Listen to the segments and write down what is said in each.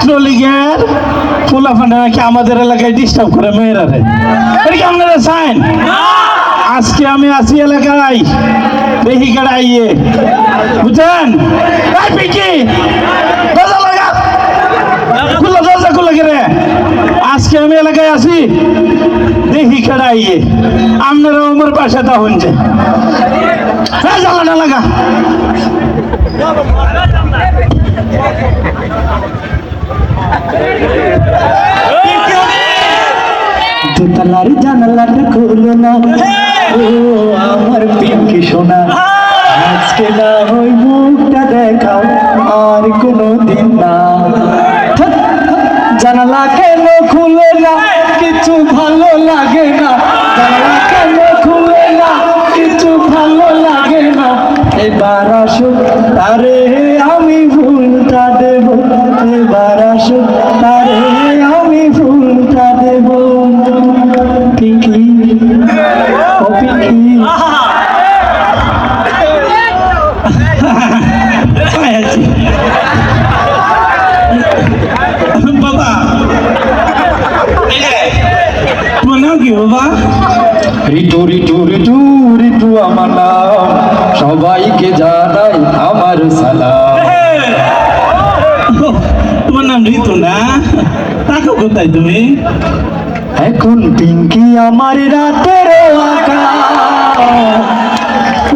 ছাত্রলীগের পোলাপানে নাকি আমাদের এলাকায় ডিস্টার্ব করে মেয়েরা রে, এটা কি আপনারা চান? আজকে আমি আছি এলাকায়, দেখি কেডা আইয়ে, বুঝছেন? পিঙ্কি দরজা লাগা, খুললো দরজা, খুললো কে? আজকে আমি এলাকায় আছি, দেখি কেডা আইয়ে। আপনারা আমার পাশে তা হচ্ছে, জ্বালাটা লাগা। দোতলার জানালাটা খুলো না, ও আমার পিঙ্কি সোনা, আজকে না ওই মুখটা দেখাও আর কোনো দিন না। জানালা কেন খুলে না, কিছু ভালো লাগে না। জানালা কেন খুলে না, কিছু ভালো লাগে না। এবার আসুক তারে আমি ভুলটা দেব, এবার আসুক তারে আমি ভুলটা দেব। পিঙ্কি, ও পিঙ্কি, বাবা তোমার নাম কি বাবা? ঋতু ঋতু ঋতু ঋতু আমার নাম, সবাইকে জানাই আমার সালাম। তোমার নাম ঋতু না? থাকো কোথায় তুমি এখন? পিঙ্কি আমার রাতের আকাশ,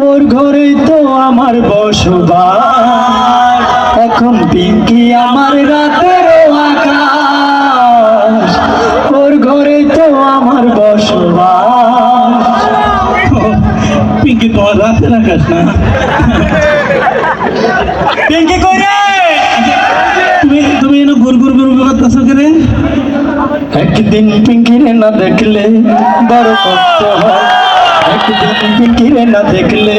ওর ঘরেই তো আমার বসবাস। এখন পিঙ্কি আমার রাতের আকাশ, ওর ঘরেই তো আমার বসবাস। পিঙ্কি তোমার রাতের আকাশ না? পিঙ্কি কই রে? তুমি এনে ঘুর ঘুর ঘুর করতেছো কে রে? একদিন পিঙ্কিরে না দেখলে বড় কষ্ট হয়, একদিন পিঙ্কিরে না দেখলে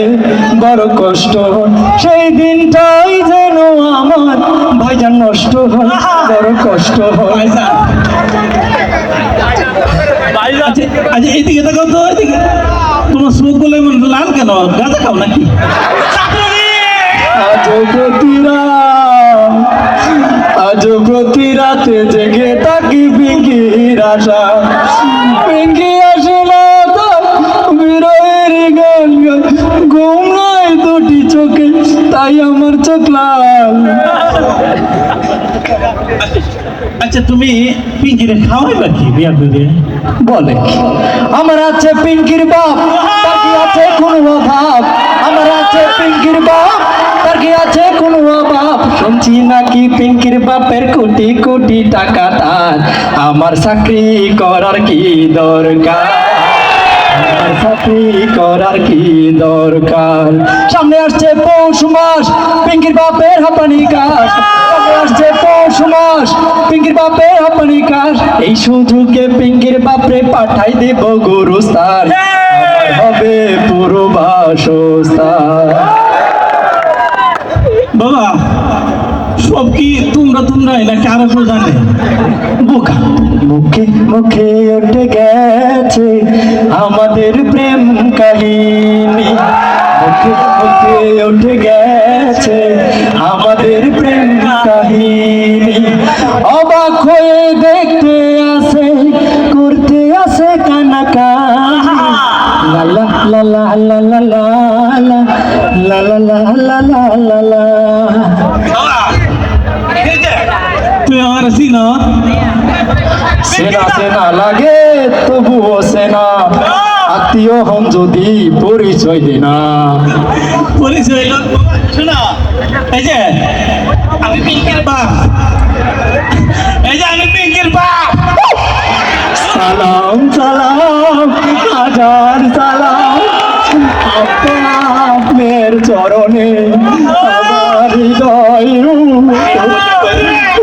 বড় কষ্ট হয়। সেই দিনটাই যেন আমার ভাইজান নষ্ট হয়, বড় কষ্ট হয়। আচ্ছা এইদিকে দেখো তো, এইদিকে তোমার চোখ গুলো এমন লাল কেন? গাঁজা খাও নাকি? আজ প্রতি রাতে জেগে থাকি পিঙ্কির আশা, পিঙ্কি আসে না তো বিরহের গান গান, ঘুম নাই দুটি চোখে তাই আমার চোখ লাল। আচ্ছা তুমি পিঙ্কিরে খাওয়াই বাকি বিয়া করে? বলে আমার আছে পিঙ্কির বাপ, তার কি আছে কোনো অভাব? আমার আছে পিঙ্কির বাপ, তার কি আছে কোনো অভাব? শুনছি নাকি পিঙ্কির বাপের কোটি কোটি টাকা তার, আমার চাকরি করার কি দরকার? আমার চাকরি করার কি দরকার? সামনে আসছে পৌষ মাস, পিঙ্কির বাপের হাঁপানি কাশ। সামনে আসছে পৌষ মাস, পিঙ্কির বাপের হাঁপানি কাশ। এই সুযোগে পিঙ্কির বাপরে পাঠাই দেব গুরুস্থান, আমার হবে পুরো বাসস্থান। বাবা সব কি তোমরাই নাকি আরো কেউ জানে? বোকা, মুখে মুখে উঠে গেছে আমাদের প্রেম কাহিনী, মুখে মুখে উঠে গেছে আমাদের প্রেম কাহিনী। অবাক হয়ে দেখতে আসে, করতে আসে কানাকানি। লা লা লা লা লা লা লা লা লা লা লা লা লা লা। তুই আমার চিনো? সেনা সেনা লাগে তবুও সেনা, আত্মীয় হন যদি পরিচয় দে না। পরিচয় শোনা, এই যে আমি পিঙ্কির বাপ, এই যে আমি পিঙ্কির বাপ। সালাম সালাম হাজার সালাম আপনার চরণে, আমার হৃদয়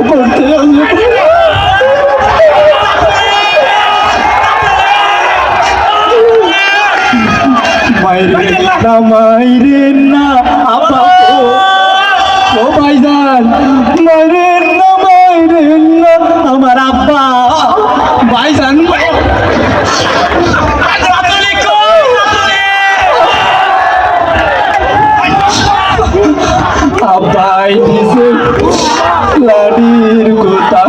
করতে মাইরে না আপা ও ভাইজান, মাইরে না আমার আব্বা ভাইজান। আব্বাই দিছে লাডির গোতা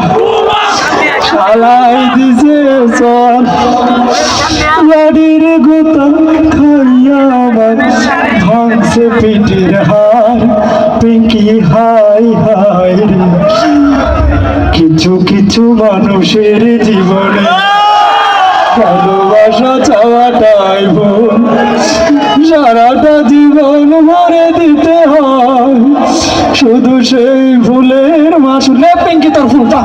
জ্বালাই দিছে চল গাড়ির গোতা খাইয়া আমার ভাঙছে পিটির হার পিঙ্কি হাই হাই রে কিছু কিছু মানুষের জীবনে ভালোবাসা চাওয়াটাই ভুল সারাটা জীবন ভরে দিতে হয় শুধু সেই ভুলের মাসুলে পিঙ্কি তোর ফুলটা